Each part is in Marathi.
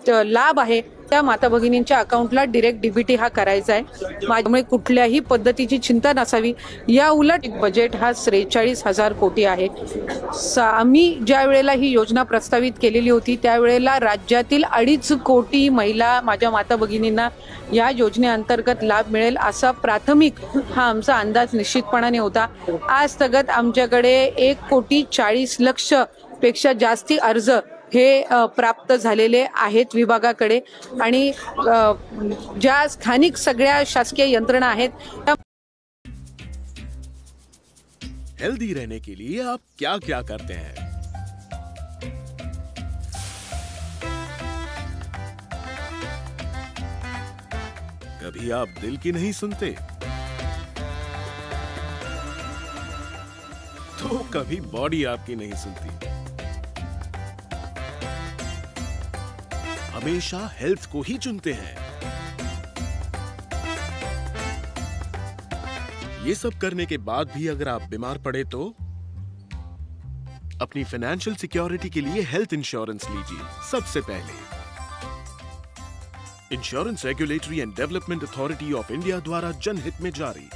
लाभ आहे त्या माता भगिनींच्या अकाउंटला डायरेक्ट डीबीटी हा करायचा आहे। त्यामुळे कुठल्याही पद्धतीची चिंता नसावी। या उलट बजेट हा 43,000 कोटी आहे। आम्ही ज्या वेळेला ही योजना प्रस्तावित केलेली होती त्यावेळेला राज्यातील 2.5 कोटी महिला माझ्या माता भगिनींना या योजनेअंतर्गत लाभ मिळेल असा प्राथमिक हा आमचा अंदाज निश्चितपणाने होता। आज तगत आमच्याकडे 1,40,00,000 पेक्षा जास्ती अर्ज हे प्राप्त झालेले आहेत विभागाकडे आणि ज्या स्थानिक सगळ्या शासकीय यंत्रणा आहेत। हेल्दी रहने के लिए आप क्या क्या करते हैं? कभी आप दिल की नहीं सुनते तो कभी बॉडी आपकी नहीं सुनती। हमेशा हेल्थ को ही चुनते हैं। ये सब करने के बाद भी अगर आप बीमार पड़े तो अपनी फाइनेंशियल सिक्योरिटी के लिए हेल्थ इंश्योरेंस लीजिए। सबसे पहले insurance regulatory end development authority of India द्वारा जनहित में जारी।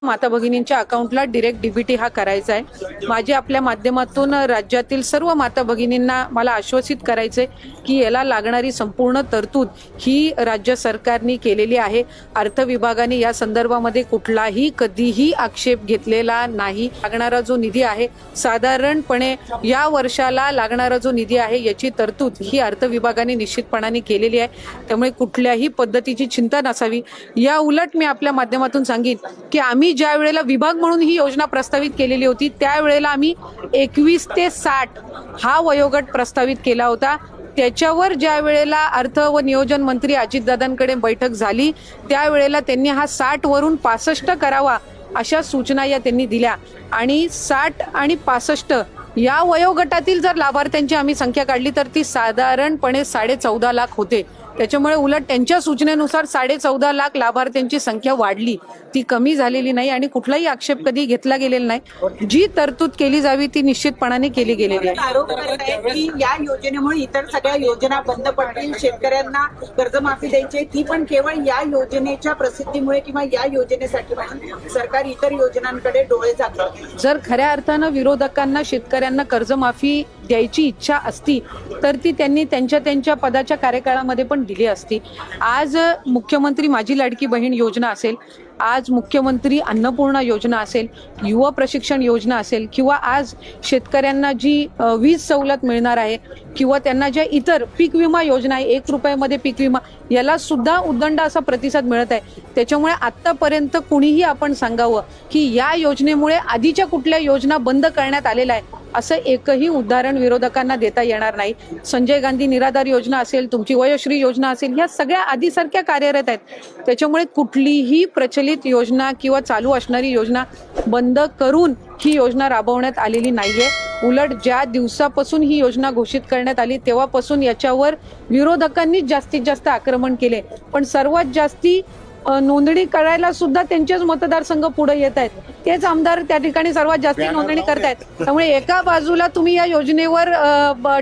माता भगिनींच्या अकाउंटला डायरेक्ट डीबीटी हा करायचा आहे। माझे आपल्या माध्यमातून राज्यातील सर्व माता भगिनींना मला आश्वासित करायचे की याला लागणारी संपूर्ण तरतूद ही राज्य सरकारने केलेली आहे। अर्थ विभागाने या संदर्भामध्ये कुठलाही कधीही आक्षेप घेतलेला नाही। लागणारा जो निधी आहे साधारणपणे या वर्षाला लागणारा जो निधी आहे याची तरतूद ही अर्थ विभागाने निश्चितपणाने केलेली आहे। त्यामुळे कुठल्याही पद्धतीची चिंता नसावी। या उलट मी आपल्या माध्यमातून सांगेन की आम्ही ज्या वेळेला विभाग म्हणून ही योजना प्रस्तावित केलेली होती त्यावेळेला आम्ही 21 ते 60 हा वयोगट प्रस्तावित केला होता। त्याच्यावर ज्या वेळेला अर्थ व नियोजन मंत्री अजितदादांकडे बैठक झाली त्यावेळेला त्यांनी हा 60 वरून 65 करावा अशा सूचना या त्यांनी दिल्या आणि 60 आणि 65 या वयोगटातील जर लाभार्थ्यांची आम्ही संख्या काढली तर ती साधारणपणे 14.5 लाख होते। त्याच्यामुळे उलट त्यांच्या सूचनेनुसार 14.5 लाख लाभार्थ्यांची संख्या वाढली, ती कमी झालेली नाही आणि कुठलाही आक्षेप कधी घेतला गेलेला नाही। जी तरतूद केली जावी ती निश्चितपणाने केली गेलेली आहे। आरोप करतायत की या योजनेमुळे इतर सगळ्या योजना बंद पडतील, शेतकऱ्यांना कर्जमाफी द्यायची ती पण केवळ या योजनेच्या प्रसिद्धीमुळे किंवा या योजनेसाठी म्हणून सरकार इतर योजनांकडे डोळे झाकते। जर खऱ्या अर्थानं विरोधकांना शेतकऱ्यांना कर्जमाफी द्यायची इच्छा असती तर ती त्यांनी त्यांच्या पदाच्या कार्यकाळामध्ये पण दिली असती। आज मुख्यमंत्री माझी लाडकी बहीण योजना असेल, आज मुख्यमंत्री अन्नपूर्णा योजना असेल, युवा प्रशिक्षण योजना असेल किंवा आज शेतकऱ्यांना जी वीज सवलत मिळणार आहे किंवा त्यांना ज्या इतर पीक विमा योजना आहे 1 रुपयामध्ये पीक विमा याला सुद्धा उदंड असा प्रतिसाद मिळत आहे। त्याच्यामुळे आतापर्यंत कुणीही आपण सांगावं की या योजनेमुळे आधीच्या कुठल्या योजना बंद करण्यात आलेल्या आहे असं एकही उदाहरण विरोधकांना देता येणार नाही। संजय गांधी निराधार योजना असेल, तुमची वयोश्री योजना असेल, ह्या सगळ्या आधीसारख्या कार्यरत आहेत। त्याच्यामुळे कुठलीही प्रचलित योजना किंवा चालू असणारी योजना बंद करून ही योजना राबवण्यात आलेली नाहीये। उलट ज्या दिवसापासून ही योजना घोषित करण्यात आली तेव्हापासून याच्यावर विरोधकांनी जास्तीत जास्त आक्रमण केले, पण सर्वात जास्ती नोंदणी करायला सुद्धा त्यांचेच मतदारसंघ पुढे येत आहेत। तेच आमदार त्या ठिकाणी सर्वात जास्त नोंदणी करतायत। त्यामुळे एका बाजूला तुम्ही या योजनेवर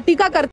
टीका करता